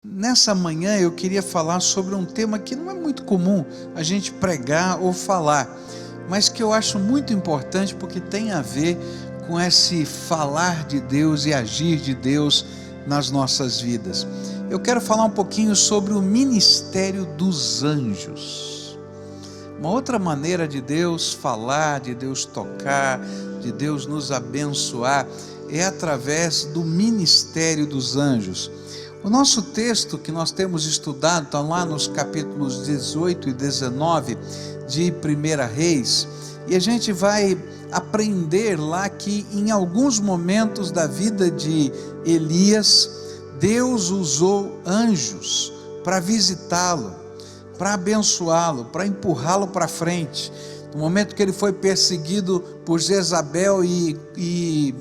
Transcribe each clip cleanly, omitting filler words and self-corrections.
Nessa manhã eu queria falar sobre um tema que não é muito comum a gente pregar ou falar, mas que eu acho muito importante porque tem a ver com esse falar de Deus e agir de Deus nas nossas vidas. Eu quero falar um pouquinho sobre o ministério dos anjos. Uma outra maneira de Deus falar, de Deus tocar, de Deus nos abençoar, é através do ministério dos anjos. O nosso texto que nós temos estudado está lá nos capítulos 18 e 19 de 1 Reis, e a gente vai aprender lá que em alguns momentos da vida de Elias, Deus usou anjos para visitá-lo, para abençoá-lo, para empurrá-lo para frente. No momento que ele foi perseguido por Jezabel e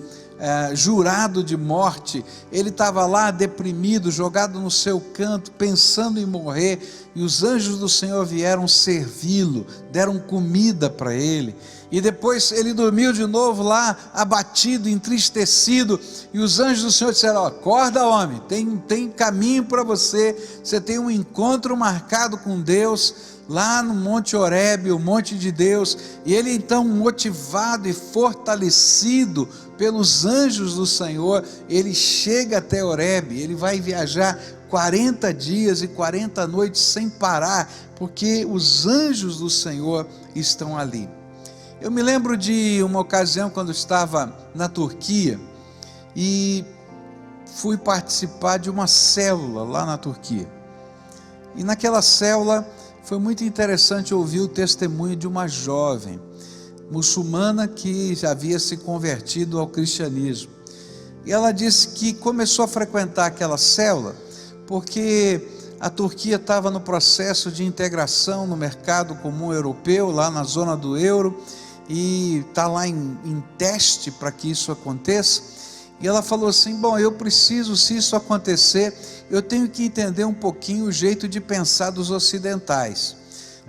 jurado de morte, ele estava lá deprimido, jogado no seu canto, pensando em morrer, e os anjos do Senhor vieram servi-lo, deram comida para ele, e depois ele dormiu de novo lá, abatido, entristecido, e os anjos do Senhor disseram: acorda, homem, tem caminho para você, você tem um encontro marcado com Deus, lá no Monte Horebe, o monte de Deus. E ele então, motivado e fortalecido pelos anjos do Senhor, ele chega até Horebe. Ele vai viajar 40 dias e 40 noites sem parar, porque os anjos do Senhor estão ali. Eu me lembro de uma ocasião quando eu estava na Turquia e fui participar de uma célula lá na Turquia, e naquela célula foi muito interessante ouvir o testemunho de uma jovem muçulmana que já havia se convertido ao cristianismo. E ela disse que começou a frequentar aquela célula porque a Turquia estava no processo de integração no mercado comum europeu, lá na zona do euro, e está lá em teste para que isso aconteça. E ela falou assim: bom, eu preciso, se isso acontecer, eu tenho que entender um pouquinho o jeito de pensar dos ocidentais,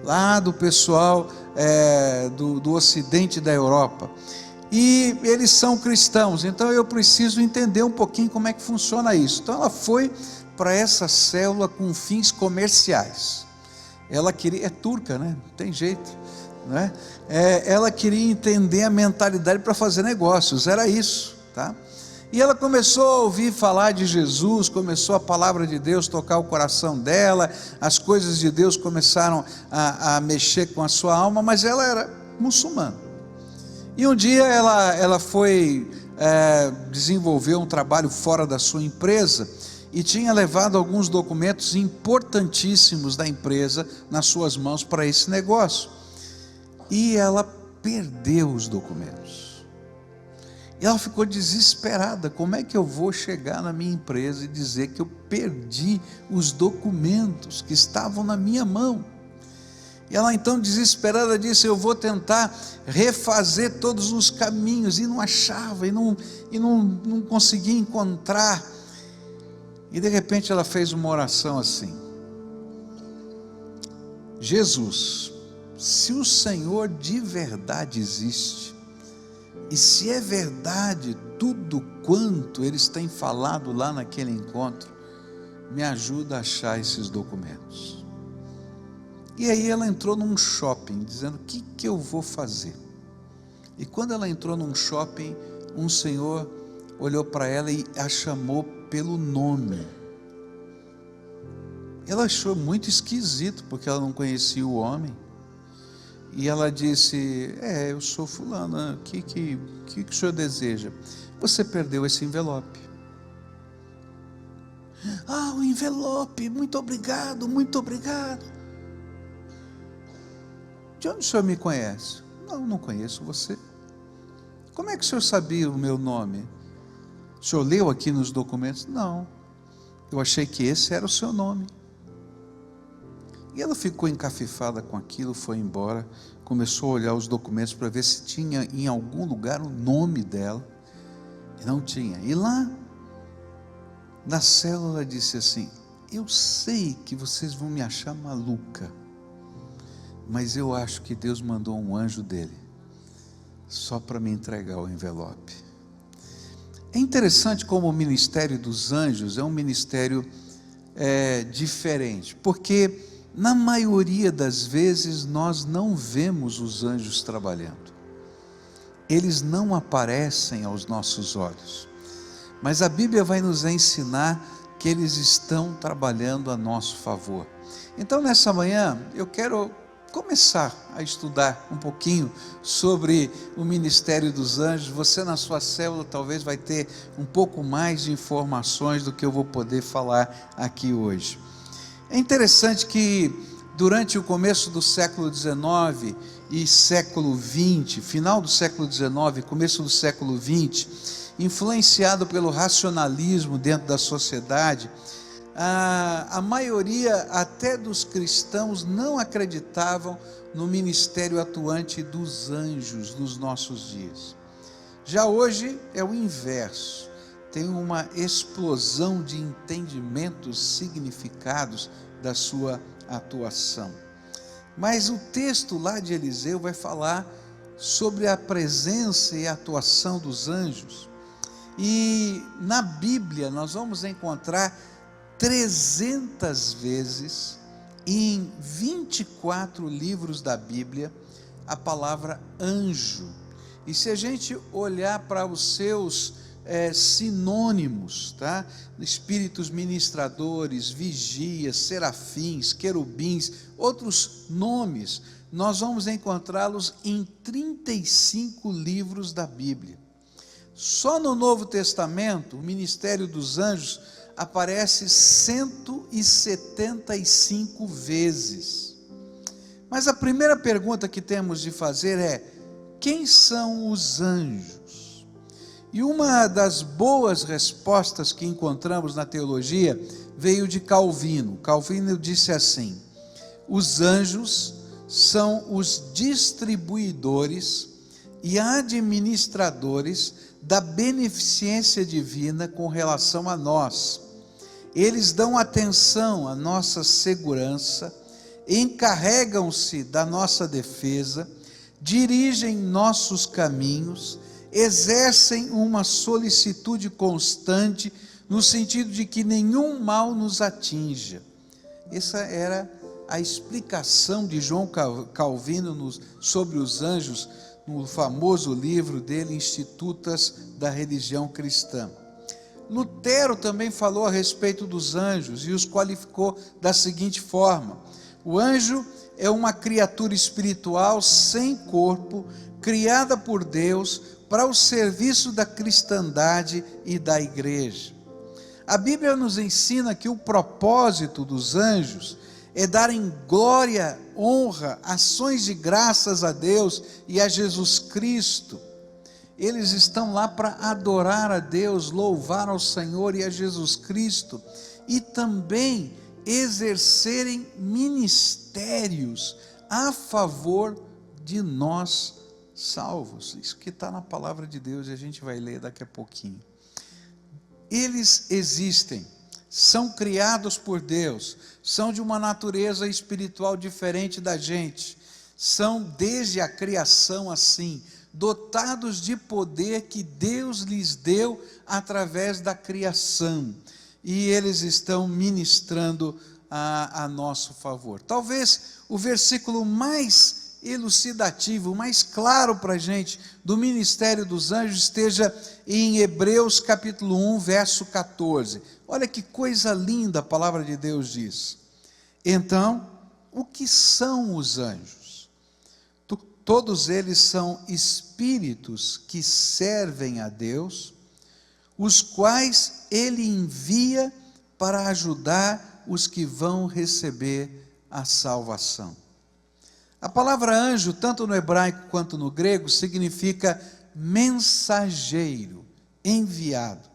lá do pessoal do ocidente da Europa, e eles são cristãos, então eu preciso entender um pouquinho como é que funciona isso. Então ela foi para essa célula com fins comerciais. Ela queria, é turca, né? Não tem jeito, né? Ela queria entender a mentalidade para fazer negócios, era isso, tá? E ela começou a ouvir falar de Jesus, começou a palavra de Deus tocar o coração dela, as coisas de Deus começaram a mexer com a sua alma, mas ela era muçulmana. E um dia ela foi desenvolver um trabalho fora da sua empresa, e tinha levado alguns documentos importantíssimos da empresa nas suas mãos para esse negócio, e ela perdeu os documentos. E ela ficou desesperada: como é que eu vou chegar na minha empresa e dizer que eu perdi os documentos que estavam na minha mão? E ela então, desesperada, disse: eu vou tentar refazer todos os caminhos, e não achava, e não conseguia encontrar. E de repente ela fez uma oração assim: Jesus, se o Senhor de verdade existe, e se é verdade tudo quanto eles têm falado lá naquele encontro, me ajuda a achar esses documentos. E aí ela entrou num shopping, dizendo: o que eu vou fazer? E quando ela entrou num shopping, um senhor olhou para ela e a chamou pelo nome. Ela achou muito esquisito, porque ela não conhecia o homem. E ela disse: eu sou fulana, o que o senhor deseja? Você perdeu esse envelope. Ah, o envelope, muito obrigado, muito obrigado. De onde o senhor me conhece? Não conheço você. Como é que o senhor sabia o meu nome? O senhor leu aqui nos documentos? Não, eu achei que esse era o seu nome. E ela ficou encafifada com aquilo, foi embora, começou a olhar os documentos para ver se tinha em algum lugar o nome dela, e não tinha. E lá na célula ela disse assim: eu sei que vocês vão me achar maluca, mas eu acho que Deus mandou um anjo dele só para me entregar o envelope. É interessante como o ministério dos anjos é um ministério diferente, porque na maioria das vezes nós não vemos os anjos trabalhando, eles não aparecem aos nossos olhos, mas a Bíblia vai nos ensinar que eles estão trabalhando a nosso favor. Então nessa manhã eu quero começar a estudar um pouquinho sobre o ministério dos anjos. Você na sua célula talvez vai ter um pouco mais de informações do que eu vou poder falar aqui hoje. É interessante que durante o começo do século XIX e século XX, final do século XIX, começo do século XX, influenciado pelo racionalismo dentro da sociedade, a maioria até dos cristãos não acreditavam no ministério atuante dos anjos nos nossos dias. Já hoje é o inverso, tem uma explosão de entendimentos, significados da sua atuação. Mas o texto lá de Eliseu vai falar sobre a presença e a atuação dos anjos, e na Bíblia nós vamos encontrar 300 vezes, em 24 livros da Bíblia, a palavra anjo. E se a gente olhar para os seus sinônimos, tá? Espíritos ministradores, vigias, serafins, querubins, outros nomes, nós vamos encontrá-los em 35 livros da Bíblia. Só no Novo Testamento, o ministério dos anjos aparece 175 vezes. Mas a primeira pergunta que temos de fazer é: quem são os anjos? E uma das boas respostas que encontramos na teologia veio de Calvino. Calvino disse assim: os anjos são os distribuidores e administradores da beneficência divina com relação a nós. Eles dão atenção à nossa segurança, encarregam-se da nossa defesa, dirigem nossos caminhos, exercem uma solicitude constante no sentido de que nenhum mal nos atinja. Essa era a explicação de João Calvino sobre os anjos, no famoso livro dele, Institutas da Religião Cristã. Lutero também falou a respeito dos anjos e os qualificou da seguinte forma: o anjo é uma criatura espiritual sem corpo, criada por Deus para o serviço da cristandade e da igreja. A Bíblia nos ensina que o propósito dos anjos é darem glória, honra, ações de graças a Deus e a Jesus Cristo. Eles estão lá para adorar a Deus, louvar ao Senhor e a Jesus Cristo, e também exercerem ministérios a favor de nós salvos. Isso que está na palavra de Deus e a gente vai ler daqui a pouquinho. Eles existem, são criados por Deus, são de uma natureza espiritual diferente da gente, são desde a criação assim, dotados de poder que Deus lhes deu através da criação, e eles estão ministrando a nosso favor. Talvez o versículo mais elucidativo, mais claro para a gente do ministério dos anjos esteja em Hebreus capítulo 1, verso 14. Olha que coisa linda a palavra de Deus diz. Então, o que são os anjos? Todos eles são espíritos que servem a Deus, os quais Ele envia para ajudar os que vão receber a salvação. A palavra anjo, tanto no hebraico quanto no grego, significa mensageiro, enviado.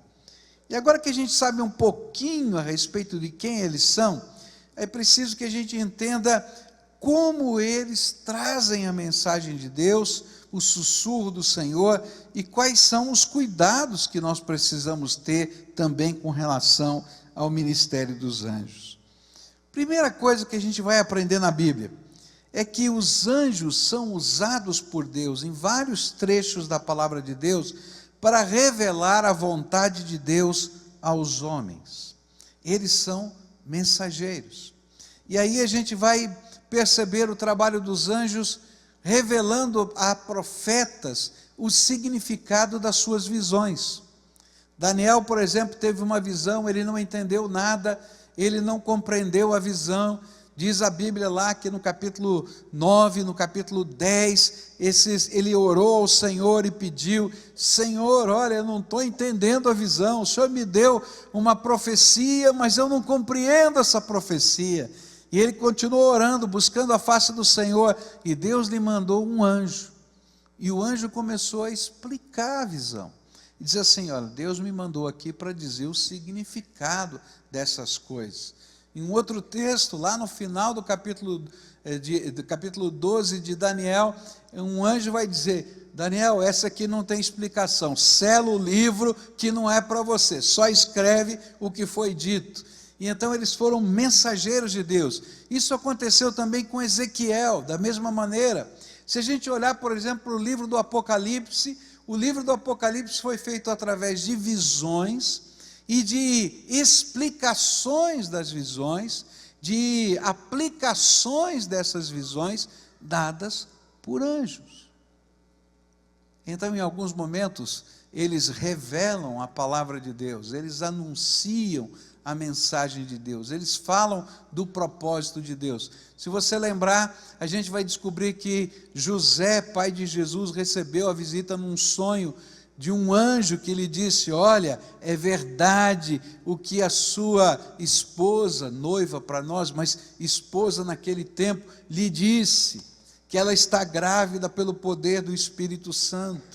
E agora que a gente sabe um pouquinho a respeito de quem eles são, é preciso que a gente entenda como eles trazem a mensagem de Deus, o sussurro do Senhor, e quais são os cuidados que nós precisamos ter também com relação ao ministério dos anjos. Primeira coisa que a gente vai aprender na Bíblia é que os anjos são usados por Deus em vários trechos da palavra de Deus para revelar a vontade de Deus aos homens. Eles são mensageiros. E aí a gente vai perceber o trabalho dos anjos revelando a profetas o significado das suas visões. Daniel, por exemplo, teve uma visão, ele não entendeu nada, ele não compreendeu a visão. Diz a Bíblia lá que no capítulo 9, no capítulo 10, ele orou ao Senhor e pediu: Senhor, olha, eu não estou entendendo a visão, o Senhor me deu uma profecia, mas eu não compreendo essa profecia. E ele continuou orando, buscando a face do Senhor, e Deus lhe mandou um anjo, e o anjo começou a explicar a visão, e diz assim: olha, Deus me mandou aqui para dizer o significado dessas coisas. Em um outro texto, lá no final do capítulo 12 de Daniel, um anjo vai dizer: Daniel, essa aqui não tem explicação, sela o livro que não é para você, só escreve o que foi dito. E então eles foram mensageiros de Deus. Isso aconteceu também com Ezequiel, da mesma maneira. Se a gente olhar, por exemplo, o livro do Apocalipse, o livro do Apocalipse foi feito através de visões e de explicações das visões, de aplicações dessas visões dadas por anjos. Então, em alguns momentos, eles revelam a palavra de Deus, eles anunciam a mensagem de Deus, eles falam do propósito de Deus. Se você lembrar, a gente vai descobrir que José, pai de Jesus, recebeu a visita num sonho de um anjo que lhe disse: olha, é verdade o que a sua esposa, noiva para nós, mas esposa naquele tempo, lhe disse, que ela está grávida pelo poder do Espírito Santo.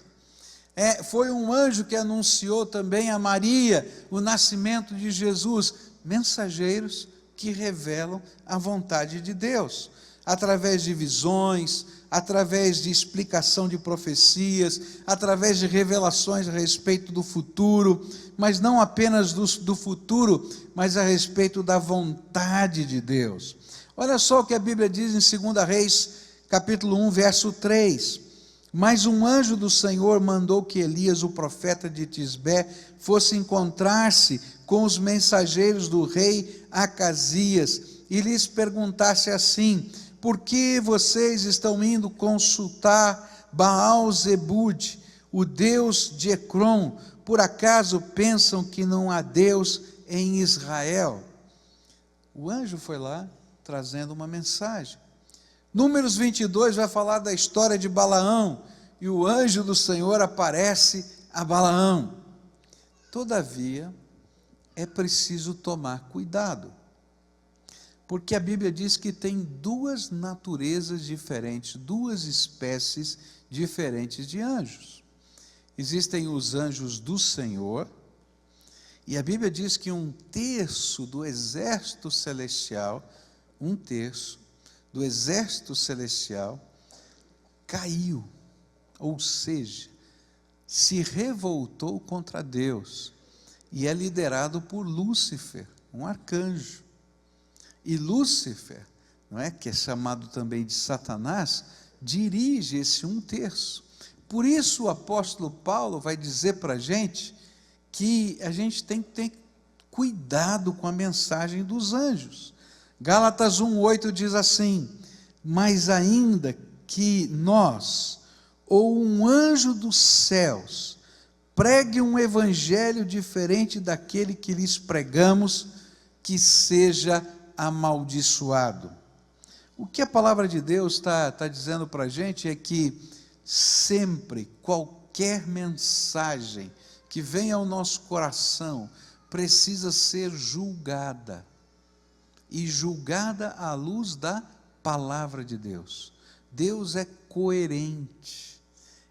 Foi um anjo que anunciou também a Maria o nascimento de Jesus. Mensageiros que revelam a vontade de Deus, através de visões, através de explicação de profecias, através de revelações a respeito do futuro, mas não apenas do futuro, mas a respeito da vontade de Deus. Olha só o que a Bíblia diz em 2 Reis, capítulo 1, verso 3. Mas um anjo do Senhor mandou que Elias, o profeta de Tisbé, fosse encontrar-se com os mensageiros do rei Acasias e lhes perguntasse assim: por que vocês estão indo consultar Baal-Zebude, o deus de Ecrom? Por acaso pensam que não há Deus em Israel? O anjo foi lá trazendo uma mensagem. Números 22 vai falar da história de Balaão, e o anjo do Senhor aparece a Balaão. Todavia, é preciso tomar cuidado, porque a Bíblia diz que tem duas naturezas diferentes, duas espécies diferentes de anjos. Existem os anjos do Senhor, e a Bíblia diz que 1/3 do exército celestial, 1/3 do exército celestial caiu, ou seja, se revoltou contra Deus, e é liderado por Lúcifer, um arcanjo. E Lúcifer, não é, que é chamado também de Satanás, dirige esse 1/3. Por isso o apóstolo Paulo vai dizer para a gente que a gente tem que ter cuidado com a mensagem dos anjos. Gálatas 1:8 diz assim: mas ainda que nós, ou um anjo dos céus, pregue um evangelho diferente daquele que lhes pregamos, que seja amaldiçoado. O que a palavra de Deus está dizendo para a gente é que sempre, qualquer mensagem que venha ao nosso coração, precisa ser julgada, e julgada à luz da palavra de Deus. Deus é coerente,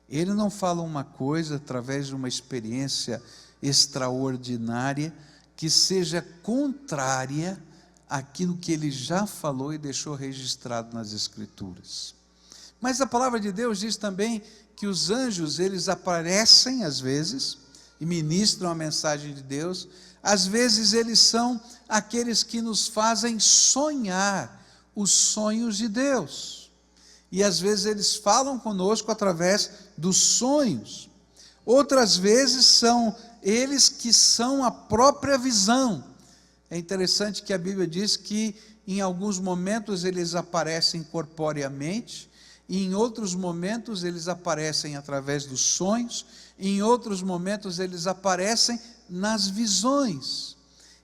Ele não fala uma coisa através de uma experiência extraordinária que seja contrária àquilo que Ele já falou e deixou registrado nas Escrituras. Mas a palavra de Deus diz também que os anjos, eles aparecem às vezes e ministram a mensagem de Deus. Às vezes eles são aqueles que nos fazem sonhar os sonhos de Deus, e às vezes eles falam conosco através dos sonhos. Outras vezes são eles que são a própria visão, É interessante que a Bíblia diz que em alguns momentos eles aparecem corporeamente, e em outros momentos eles aparecem através dos sonhos, e em outros momentos eles aparecem nas visões.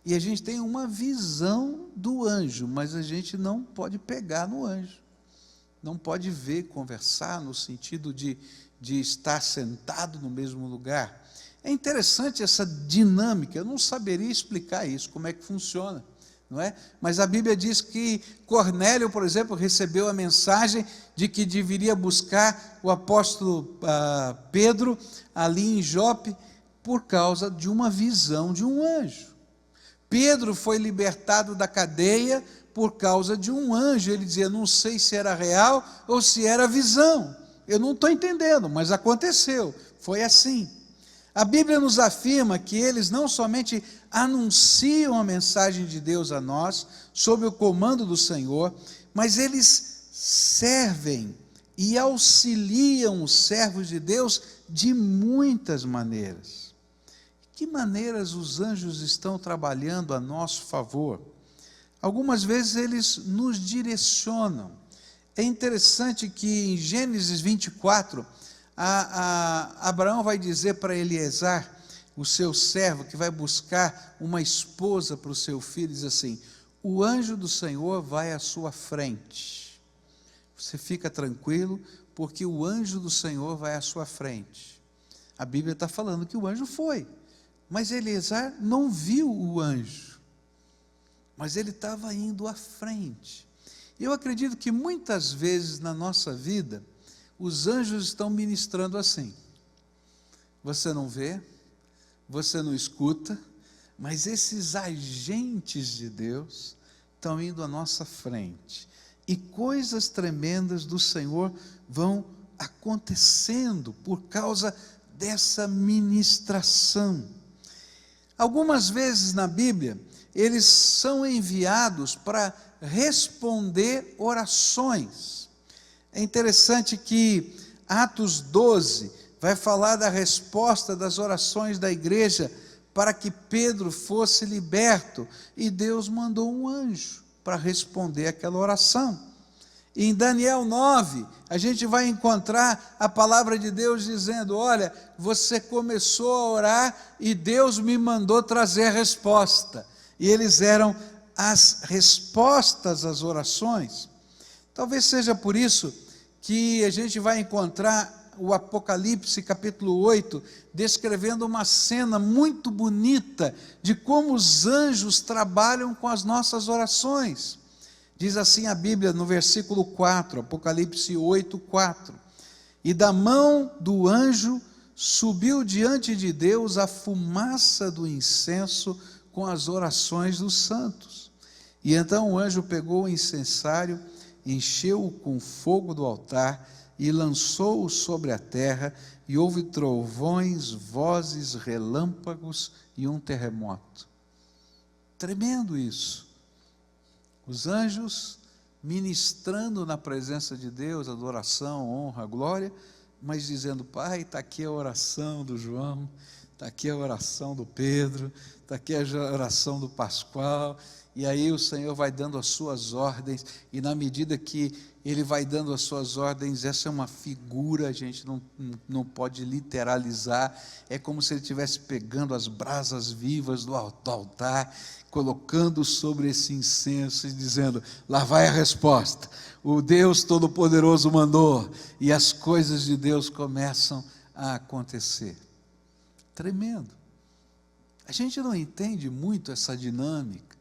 E a gente tem uma visão do anjo, mas a gente não pode pegar no anjo, não pode ver, conversar, no sentido de estar sentado no mesmo lugar. É interessante essa dinâmica, eu não saberia explicar isso, como é que funciona, não é? Mas a Bíblia diz que Cornélio, por exemplo, recebeu a mensagem de que deveria buscar o apóstolo Pedro ali em Jope, por causa de uma visão de um anjo. Pedro foi libertado da cadeia por causa de um anjo. Ele dizia, não sei se era real ou se era visão, eu não estou entendendo, mas aconteceu, foi assim. A Bíblia nos afirma que eles não somente anunciam a mensagem de Deus a nós, sob o comando do Senhor, mas eles servem e auxiliam os servos de Deus de muitas maneiras. Que maneiras os anjos estão trabalhando a nosso favor? Algumas vezes eles nos direcionam. É interessante que em Gênesis 24, Abraão vai dizer para Eliezer, o seu servo, que vai buscar uma esposa para o seu filho, diz assim, o anjo do Senhor vai à sua frente. Você fica tranquilo, porque o anjo do Senhor vai à sua frente. A Bíblia está falando que o anjo foi, mas Eliezer não viu o anjo, mas ele estava indo à frente. Eu acredito que muitas vezes na nossa vida, os anjos estão ministrando assim, você não vê, você não escuta, mas esses agentes de Deus estão indo à nossa frente, e coisas tremendas do Senhor vão acontecendo por causa dessa ministração. Algumas vezes na Bíblia, eles são enviados para responder orações. É interessante que Atos 12 vai falar da resposta das orações da igreja para que Pedro fosse liberto, e Deus mandou um anjo para responder aquela oração. Em Daniel 9, a gente vai encontrar a palavra de Deus dizendo, olha, você começou a orar e Deus me mandou trazer a resposta. E eles eram as respostas às orações. Talvez seja por isso que a gente vai encontrar o Apocalipse capítulo 8, descrevendo uma cena muito bonita de como os anjos trabalham com as nossas orações. Diz assim a Bíblia no versículo 4, Apocalipse 8, 4. E da mão do anjo subiu diante de Deus a fumaça do incenso com as orações dos santos. E então o anjo pegou o incensário, encheu-o com fogo do altar e lançou-o sobre a terra, e houve trovões, vozes, relâmpagos e um terremoto. Tremendo isso. Os anjos ministrando na presença de Deus, adoração, honra, glória, mas dizendo, Pai, está aqui a oração do João, está aqui a oração do Pedro, está aqui a oração do Pascoal, e aí o Senhor vai dando as suas ordens, e na medida que Ele vai dando as suas ordens, essa é uma figura, a gente não pode literalizar, é como se Ele estivesse pegando as brasas vivas do altar, colocando sobre esse incenso e dizendo, lá vai a resposta, o Deus Todo-Poderoso mandou, e as coisas de Deus começam a acontecer. Tremendo. A gente não entende muito essa dinâmica,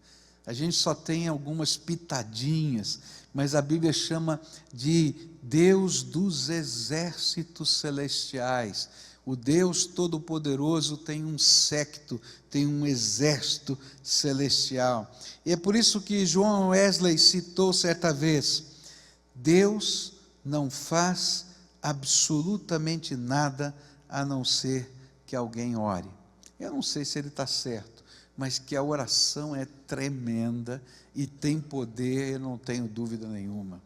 a gente só tem algumas pitadinhas, mas a Bíblia chama de Deus dos exércitos celestiais. O Deus Todo-Poderoso tem um séquito, tem um exército celestial. E é por isso que João Wesley citou certa vez, Deus não faz absolutamente nada a não ser que alguém ore. Eu não sei se ele está certo, mas que a oração é tremenda e tem poder, eu não tenho dúvida nenhuma.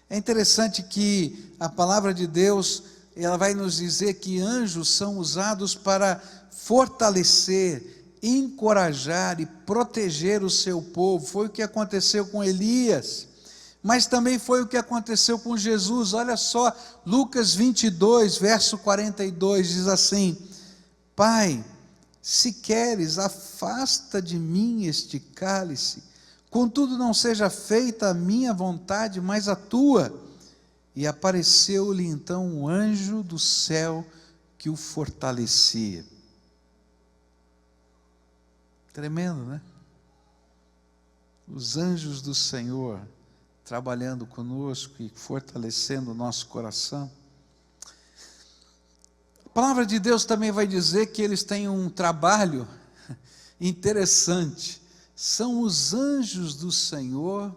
É interessante que a palavra de Deus, ela vai nos dizer que anjos são usados para fortalecer, encorajar e proteger o seu povo. Foi o que aconteceu com Elias, mas também foi o que aconteceu com Jesus. Olha só, Lucas 22, verso 42, diz assim: Pai, se queres, afasta de mim este cálice, contudo não seja feita a minha vontade, mas a tua. E apareceu-lhe então um anjo do céu que o fortalecia. Tremendo, né? Os anjos do Senhor trabalhando conosco e fortalecendo o nosso coração. A palavra de Deus também vai dizer que eles têm um trabalho interessante. São os anjos do Senhor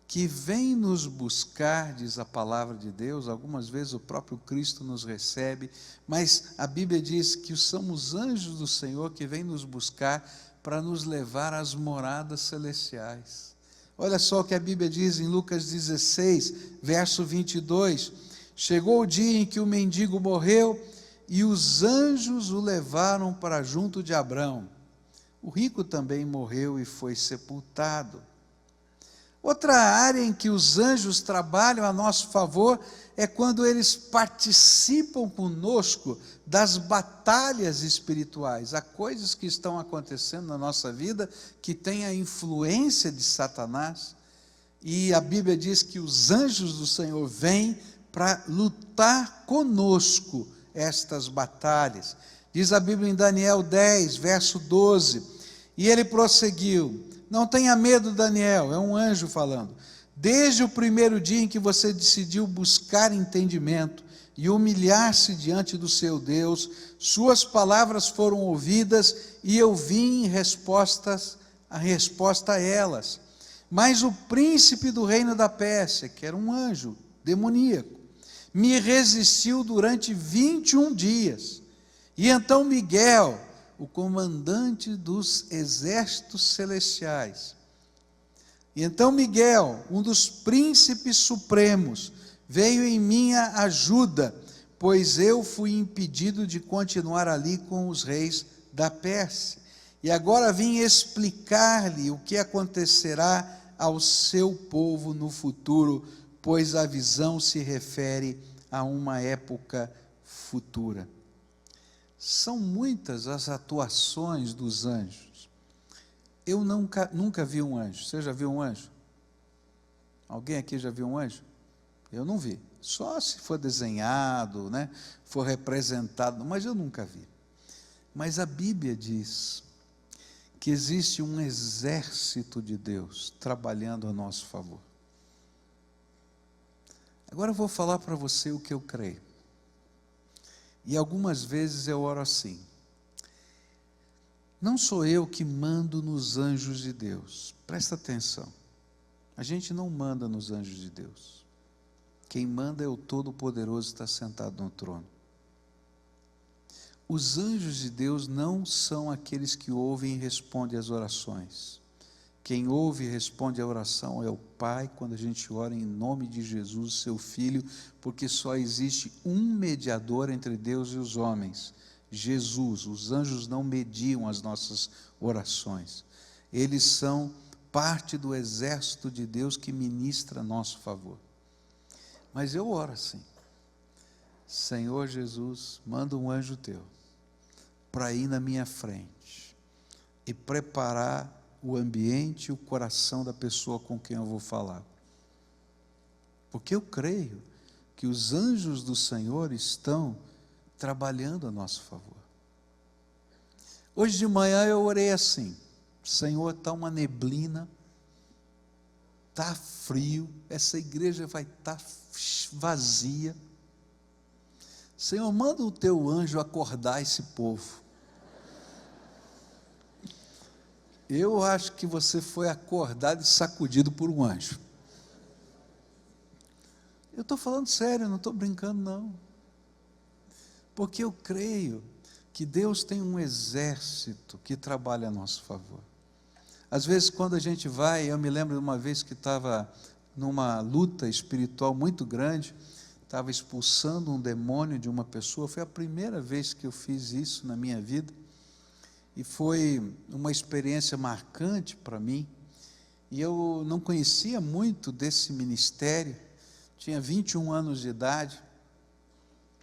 que vêm nos buscar, diz a palavra de Deus. Algumas vezes o próprio Cristo nos recebe, mas a Bíblia diz que são os anjos do Senhor que vêm nos buscar para nos levar às moradas celestiais. Olha só o que a Bíblia diz em Lucas 16, verso 22. Chegou o dia em que o mendigo morreu e os anjos o levaram para junto de Abrão. O rico também morreu e foi sepultado. Outra área em que os anjos trabalham a nosso favor é quando eles participam conosco das batalhas espirituais. Há coisas que estão acontecendo na nossa vida que têm a influência de Satanás, e a Bíblia diz que os anjos do Senhor vêm para lutar conosco estas batalhas. Diz a Bíblia em Daniel 10, verso 12, e ele prosseguiu: não tenha medo, Daniel, é um anjo falando. Desde o primeiro dia em que você decidiu buscar entendimento e humilhar-se diante do seu Deus, suas palavras foram ouvidas e eu vim em resposta a elas. Mas o príncipe do reino da Pérsia, que era um anjo demoníaco, me resistiu durante 21 dias. E então Miguel, o comandante dos exércitos celestiais, e então Miguel, um dos príncipes supremos, veio em minha ajuda, pois eu fui impedido de continuar ali com os reis da Pérsia. E agora vim explicar-lhe o que acontecerá ao seu povo no futuro, pois a visão se refere a uma época futura. São muitas as atuações dos anjos. Eu nunca vi um anjo. Você já viu um anjo? Alguém aqui já viu um anjo? Eu não vi. Só se for desenhado, né? For representado, mas eu nunca vi. Mas a Bíblia diz que existe um exército de Deus trabalhando a nosso favor. Agora eu vou falar para você o que eu creio. E algumas vezes eu oro assim: não sou eu que mando nos anjos de Deus. Presta atenção. A gente não manda nos anjos de Deus. Quem manda é o Todo-Poderoso que está sentado no trono. Os anjos de Deus não são aqueles que ouvem e respondem às orações. Quem ouve e responde à oração é o Pai, quando a gente ora em nome de Jesus, seu Filho, porque só existe um mediador entre Deus e os homens, Jesus. Os anjos não mediam as nossas orações. Eles são parte do exército de Deus que ministra a nosso favor. Mas eu oro assim: Senhor Jesus, manda um anjo teu para ir na minha frente e preparar o ambiente e o coração da pessoa com quem eu vou falar. Porque eu creio que os anjos do Senhor estão trabalhando a nosso favor. Hoje de manhã eu orei assim: Senhor, está uma neblina, está frio, essa igreja vai estar vazia. Senhor, manda o teu anjo acordar esse povo. Eu acho que você foi acordado e sacudido por um anjo. Eu estou falando sério, não estou brincando não. Porque eu creio que Deus tem um exército que trabalha a nosso favor. Às vezes quando a gente vai, eu me lembro de uma vez que estava numa luta espiritual muito grande, estava expulsando um demônio de uma pessoa. Foi a primeira vez que eu fiz isso na minha vida. e foi uma experiência marcante para mim. E eu não conhecia muito desse ministério, tinha 21 anos de idade,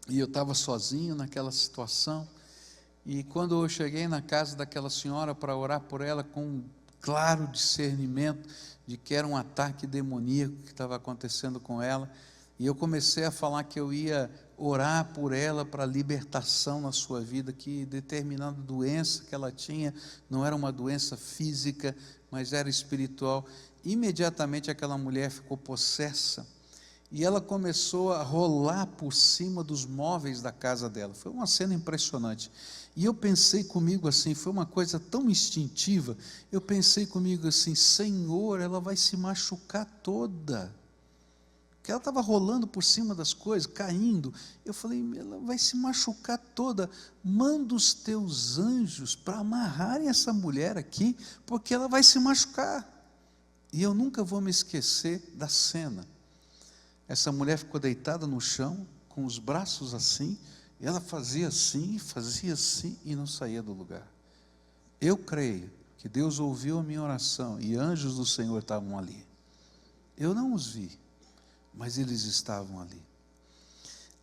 e eu estava sozinho naquela situação. E quando eu cheguei na casa daquela senhora para orar por ela, com um claro discernimento de que era um ataque demoníaco que estava acontecendo com ela, e eu comecei a falar que eu ia orar por ela para libertação na sua vida, que determinada doença que ela tinha não era uma doença física, mas era espiritual. Imediatamente aquela mulher ficou possessa, e ela começou a rolar por cima dos móveis da casa dela. Foi uma cena impressionante. E eu pensei comigo assim, foi uma coisa tão instintiva, eu pensei comigo assim: Senhor, ela vai se machucar toda, porque ela estava rolando por cima das coisas, caindo. Eu falei, ela vai se machucar toda, manda os teus anjos para amarrarem essa mulher aqui, porque ela vai se machucar. E eu nunca vou me esquecer da cena. Essa mulher ficou deitada no chão, com os braços assim, e ela fazia assim e não saía do lugar. Eu creio que Deus ouviu a minha oração e anjos do Senhor estavam ali. Eu não os vi, mas eles estavam ali.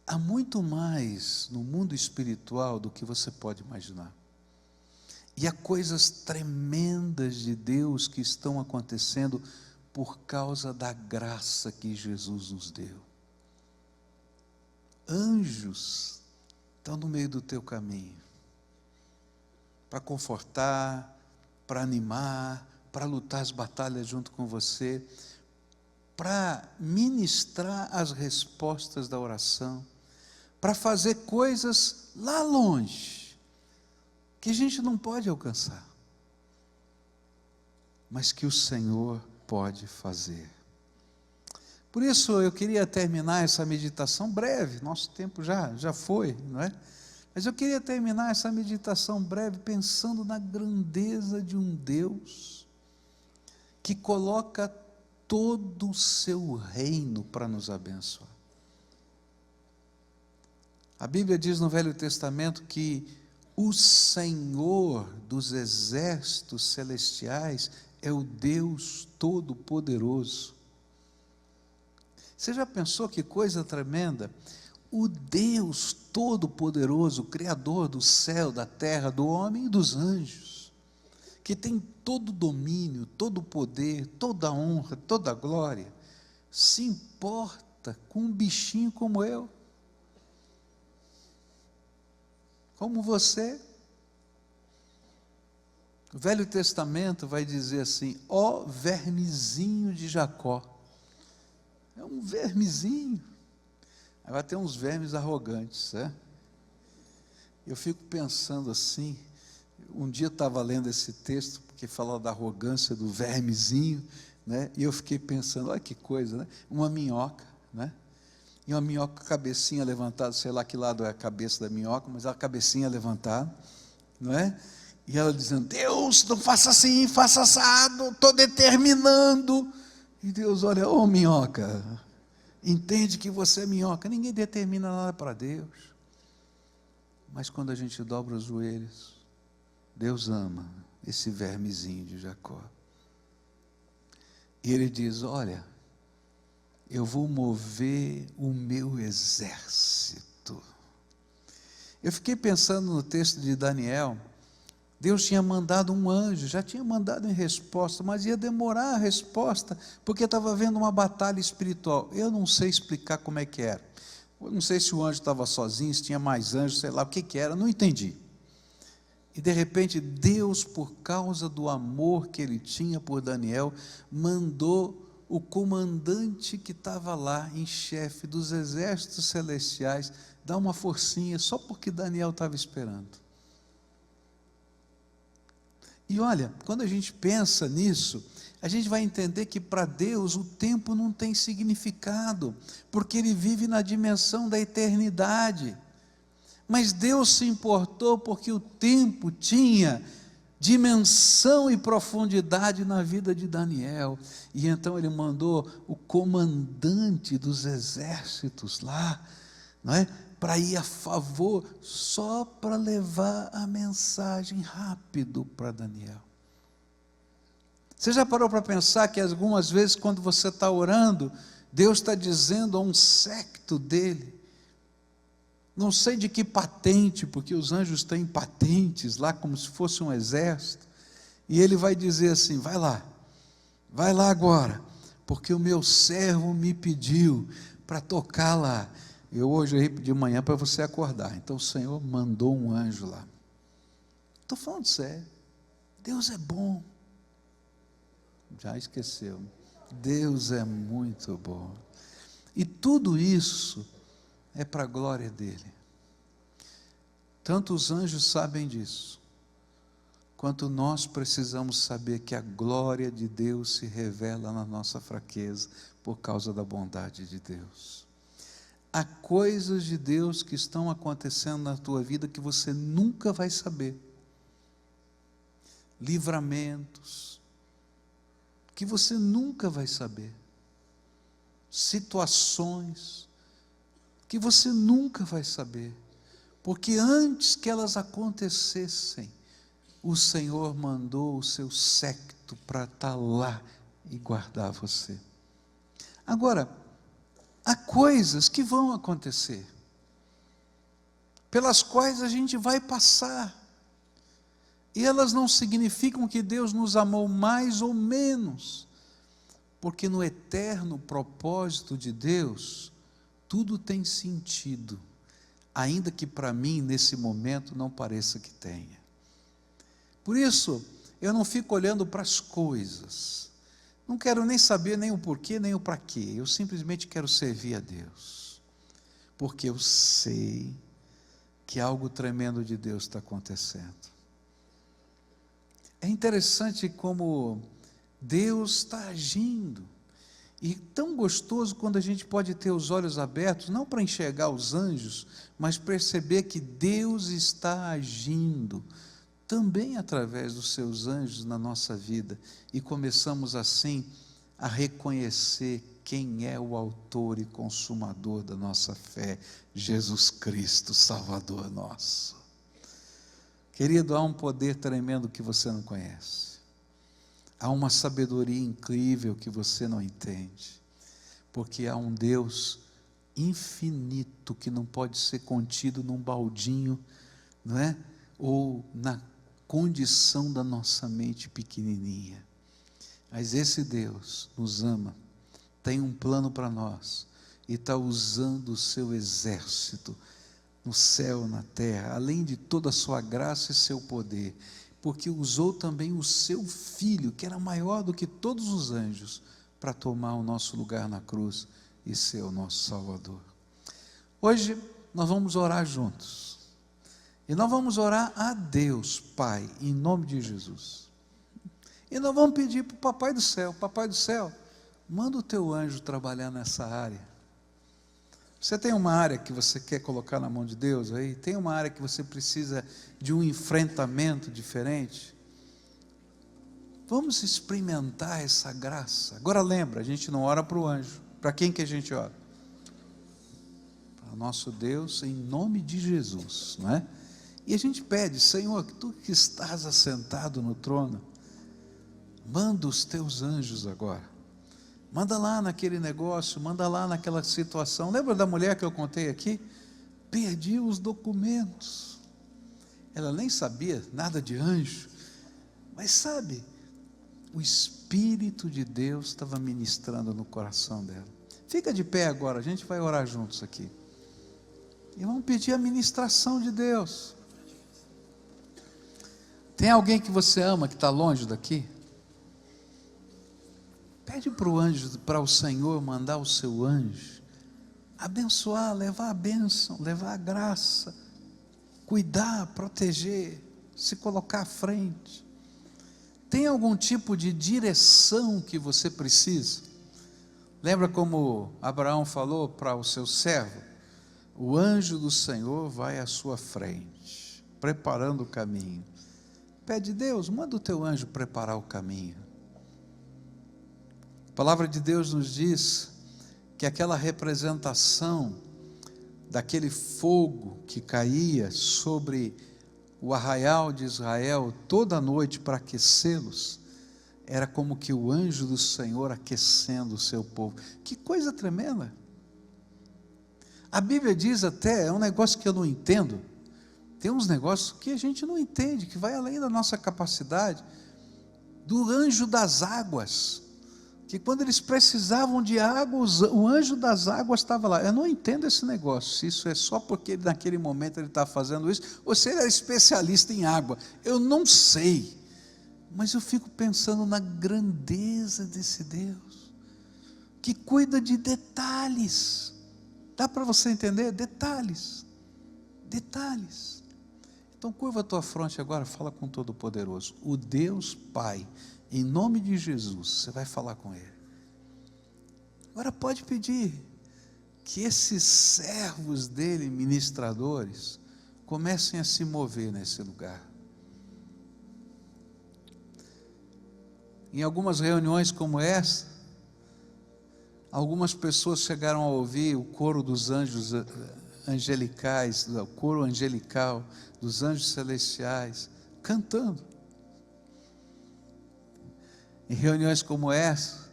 Há muito mais no mundo espiritual do que você pode imaginar. E há coisas tremendas de Deus que estão acontecendo por causa da graça que Jesus nos deu. Anjos estão no meio do teu caminho, para confortar, para animar, para lutar as batalhas junto com você, para ministrar as respostas da oração, para fazer coisas lá longe, que a gente não pode alcançar, mas que o Senhor pode fazer. Por isso eu queria terminar essa meditação breve, nosso tempo já foi, não é? Mas eu queria terminar essa meditação breve pensando na grandeza de um Deus que coloca todo o seu reino para nos abençoar. A Bíblia diz no Velho Testamento que o Senhor dos exércitos celestiais é o Deus Todo-Poderoso. Você já pensou que coisa tremenda? O Deus Todo-Poderoso, Criador do céu, da terra, do homem e dos anjos, que tem todo o domínio, todo o poder, toda a honra, toda a glória, se importa com um bichinho como eu, como você. O Velho Testamento vai dizer assim: ó vermezinho de Jacó. É um vermezinho. Aí vai ter uns vermes arrogantes, né? Eu fico pensando assim, um dia eu estava lendo esse texto, porque falava da arrogância do vermezinho, né? E eu fiquei pensando, olha que coisa, né? Uma minhoca, né? E uma minhoca com a cabecinha levantada, sei lá que lado é a cabeça da minhoca, mas a cabecinha levantada, não é? E ela dizendo: Deus, não faça assim, faça assado, estou determinando. E Deus olha: ô minhoca, entende que você é minhoca. Ninguém determina nada para Deus. Mas quando a gente dobra os joelhos, Deus ama esse vermezinho de Jacó. E Ele diz: olha, eu vou mover o meu exército. Eu fiquei pensando no texto de Daniel. Deus tinha mandado um anjo, já tinha mandado em resposta, mas ia demorar a resposta, porque estava havendo uma batalha espiritual. Eu não sei explicar como é que era. Eu não sei se o anjo estava sozinho, se tinha mais anjos, sei lá o que era, não entendi. E de repente Deus, por causa do amor que Ele tinha por Daniel, mandou o comandante que estava lá, em chefe dos exércitos celestiais, dar uma forcinha, só porque Daniel estava esperando. E olha, quando a gente pensa nisso, a gente vai entender que para Deus o tempo não tem significado, porque Ele vive na dimensão da eternidade. Mas Deus se importou porque o tempo tinha dimensão e profundidade na vida de Daniel. E então Ele mandou o comandante dos exércitos lá, não é? para ir a favor, só para levar a mensagem rápido para Daniel. Você já parou para pensar que algumas vezes quando você está orando, Deus está dizendo a um séquito dele, não sei de que patente, porque os anjos têm patentes lá como se fosse um exército, e ele vai dizer assim, vai lá agora, porque o meu servo me pediu para tocar lá. Eu hoje aí de manhã para você acordar, então o Senhor mandou um anjo lá. Estou falando sério, Deus é bom. Já esqueceu, Deus é muito bom, e tudo isso é para a glória dele. Tanto os anjos sabem disso, quanto nós precisamos saber que a glória de Deus se revela na nossa fraqueza, por causa da bondade de Deus. Há coisas de Deus que estão acontecendo na tua vida que você nunca vai saber, livramentos, que você nunca vai saber, situações que você nunca vai saber, porque antes que elas acontecessem, o Senhor mandou o seu séquito para estar lá e guardar você. Agora, há coisas que vão acontecer, pelas quais a gente vai passar, e elas não significam que Deus nos amou mais ou menos, porque no eterno propósito de Deus, tudo tem sentido, ainda que para mim, nesse momento, não pareça que tenha. Por isso, eu não fico olhando para as coisas, não quero nem saber nem o porquê, nem o para quê, eu simplesmente quero servir a Deus, porque eu sei que algo tremendo de Deus está acontecendo. É interessante como Deus está agindo, e tão gostoso quando a gente pode ter os olhos abertos, não para enxergar os anjos, mas perceber que Deus está agindo, também através dos seus anjos na nossa vida, e começamos assim a reconhecer quem é o autor e consumador da nossa fé, Jesus Cristo, Salvador nosso. Querido, há um poder tremendo que você não conhece, há uma sabedoria incrível que você não entende, porque há um Deus infinito que não pode ser contido num baldinho, não é? Ou na condição da nossa mente pequenininha. Mas esse Deus nos ama, tem um plano para nós, e está usando o seu exército, no céu, na terra, além de toda a sua graça e seu poder, porque usou também o seu Filho, que era maior do que todos os anjos, para tomar o nosso lugar na cruz, e ser o nosso Salvador. Hoje, nós vamos orar juntos, e nós vamos orar a Deus, Pai, em nome de Jesus, e nós vamos pedir para o Papai do Céu, manda o teu anjo trabalhar nessa área. Você tem uma área que você quer colocar na mão de Deus aí? Tem uma área que você precisa de um enfrentamento diferente? Vamos experimentar essa graça. Agora lembra, a gente não ora para o anjo. Para quem que a gente ora? Para o nosso Deus, em nome de Jesus, não é? E a gente pede, Senhor, que tu que estás assentado no trono, manda os teus anjos agora. Manda lá naquele negócio, manda lá naquela situação. Lembra da mulher que eu contei aqui? Perdi os documentos. Ela nem sabia nada de anjo, mas sabe, o Espírito de Deus estava ministrando no coração dela. Fica de pé agora, a gente vai orar juntos aqui. E vamos pedir a ministração de Deus. Tem alguém que você ama que está longe daqui? Pede para o anjo, para o Senhor mandar o seu anjo, abençoar, levar a bênção, levar a graça, cuidar, proteger, se colocar à frente. Tem algum tipo de direção que você precisa? Lembra como Abraão falou para o seu servo? O anjo do Senhor vai à sua frente, preparando o caminho. Pede, Deus, manda o teu anjo preparar o caminho. A palavra de Deus nos diz que aquela representação daquele fogo que caía sobre o arraial de Israel toda noite para aquecê-los, era como que o anjo do Senhor aquecendo o seu povo. Que coisa tremenda! A Bíblia diz até, é um negócio que eu não entendo, tem uns negócios que a gente não entende, que vai além da nossa capacidade, do anjo das águas, que quando eles precisavam de água, o anjo das águas estava lá. Eu não entendo esse negócio, se isso é só porque naquele momento ele está fazendo isso, ou se ele era especialista em água, eu não sei, mas eu fico pensando na grandeza desse Deus, que cuida de detalhes. Dá para você entender? Detalhes, detalhes. Então curva a tua fronte agora, fala com o Todo-Poderoso, o Deus Pai, em nome de Jesus, você vai falar com Ele. Agora pode pedir que esses servos dele, ministradores, comecem a se mover nesse lugar. Em algumas reuniões como essa, algumas pessoas chegaram a ouvir o coro dos anjos angelicais, o coro angelical dos anjos celestiais, cantando. Em reuniões como essa,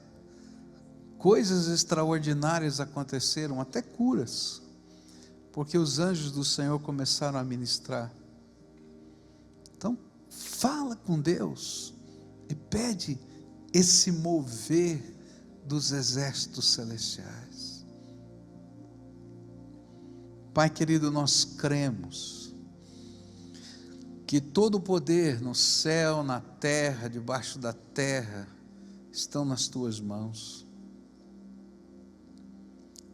coisas extraordinárias aconteceram, até curas, porque os anjos do Senhor começaram a ministrar. Então, fala com Deus e pede esse mover dos exércitos celestiais. Pai querido, nós cremos que todo o poder no céu, na terra, debaixo da terra, estão nas tuas mãos.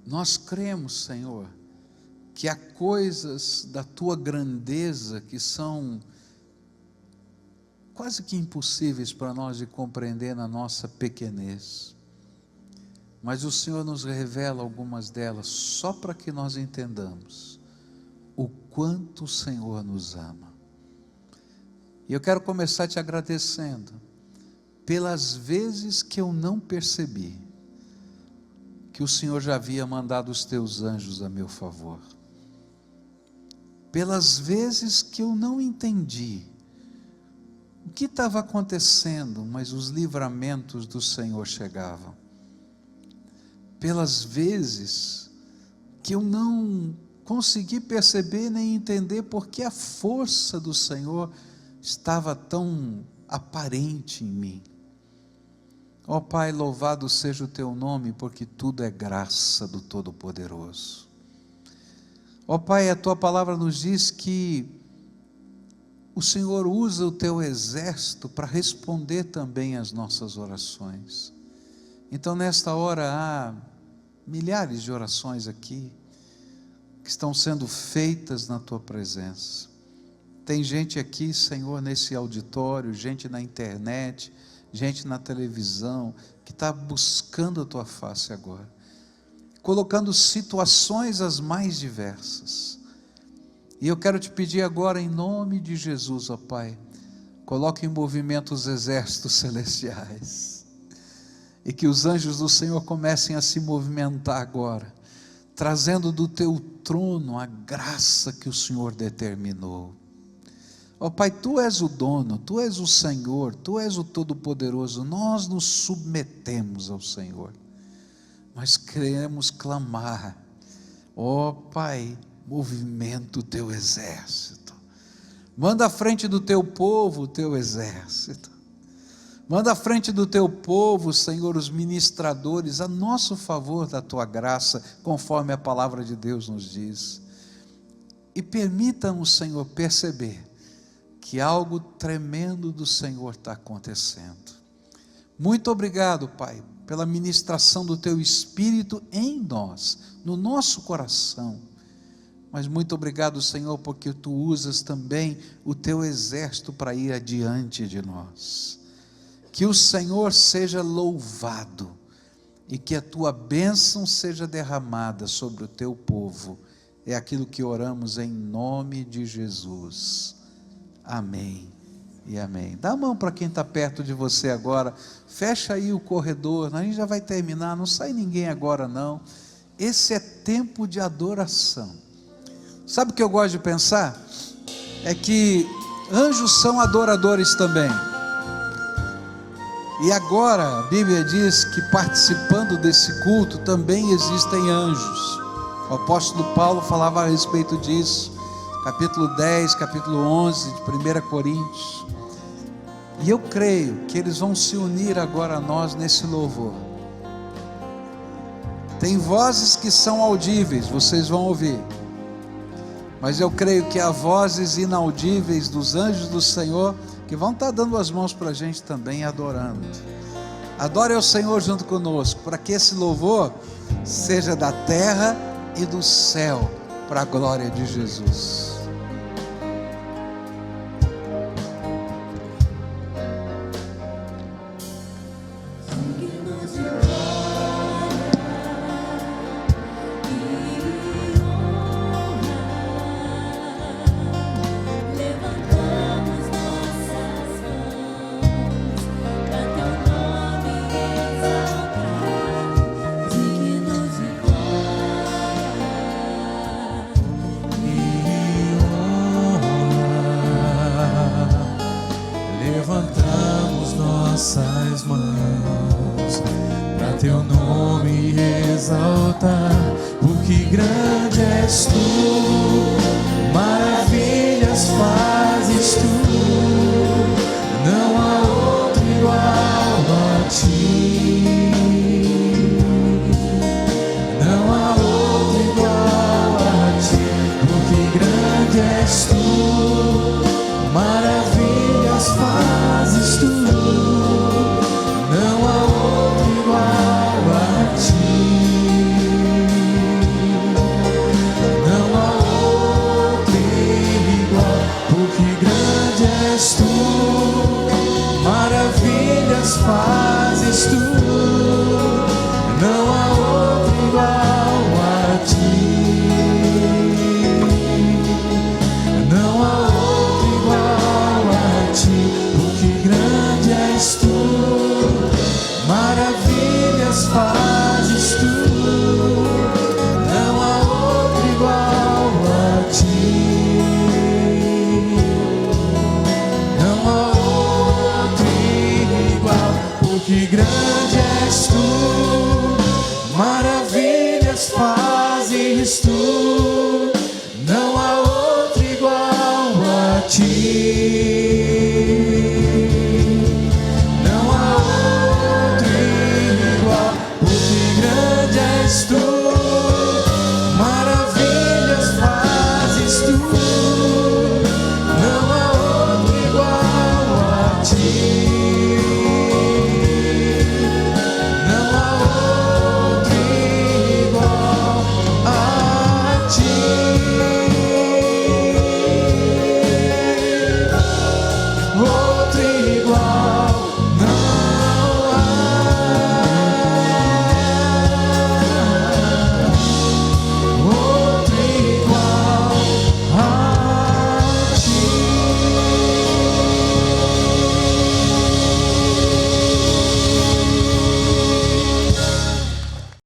Nós cremos, Senhor, que há coisas da tua grandeza que são quase que impossíveis para nós de compreender na nossa pequenez. Mas o Senhor nos revela algumas delas, só para que nós entendamos o quanto o Senhor nos ama. E eu quero começar te agradecendo, pelas vezes que eu não percebi, que o Senhor já havia mandado os teus anjos a meu favor. Pelas vezes que eu não entendi o que estava acontecendo, mas os livramentos do Senhor chegavam. Pelas vezes que eu não consegui perceber nem entender porque a força do Senhor estava tão aparente em mim. Ó Pai, louvado seja o teu nome, porque tudo é graça do Todo-Poderoso. Ó Pai, a tua palavra nos diz que o Senhor usa o teu exército para responder também às nossas orações. Então nesta hora há milhares de orações aqui, que estão sendo feitas na tua presença. Tem gente aqui, Senhor, nesse auditório, gente na internet, gente na televisão, que está buscando a tua face agora, colocando situações as mais diversas. E eu quero te pedir agora, em nome de Jesus, ó Pai, coloque em movimento os exércitos celestiais, e que os anjos do Senhor comecem a se movimentar agora, trazendo do teu trono a graça que o Senhor determinou. Ó Pai, tu és o dono, tu és o Senhor, tu és o Todo-Poderoso, nós nos submetemos ao Senhor, mas queremos clamar, ó Pai, movimento o teu exército, manda à frente do teu povo o teu exército, manda à frente do teu povo, Senhor, os ministradores, a nosso favor da tua graça, conforme a palavra de Deus nos diz, e permita-nos, Senhor, perceber que algo tremendo do Senhor está acontecendo. Muito obrigado, Pai, pela ministração do teu Espírito em nós, no nosso coração, mas muito obrigado, Senhor, porque tu usas também o teu exército para ir adiante de nós. Que o Senhor seja louvado e que a tua bênção seja derramada sobre o teu povo. É aquilo que oramos em nome de Jesus. Amém e amém. Dá a mão para quem está perto de você agora, fecha aí o corredor, a gente já vai terminar, não sai ninguém agora não. Esse é tempo de adoração, Sabe o que eu gosto de pensar? É que anjos são adoradores também. E agora a Bíblia diz que participando desse culto também existem anjos. O apóstolo Paulo falava a respeito disso, capítulo 10, capítulo 11 de 1 Coríntios. E eu creio que eles vão se unir agora a nós nesse louvor. Tem vozes que são audíveis, vocês vão ouvir. Mas eu creio que há vozes inaudíveis dos anjos do Senhor que vão estar dando as mãos para a gente também, adorando. Adore ao Senhor junto conosco, para que esse louvor seja da terra e do céu, para a glória de Jesus. Levantamos nossas mãos para teu nome exaltar, porque grande és tu, maravilhas fazes tu.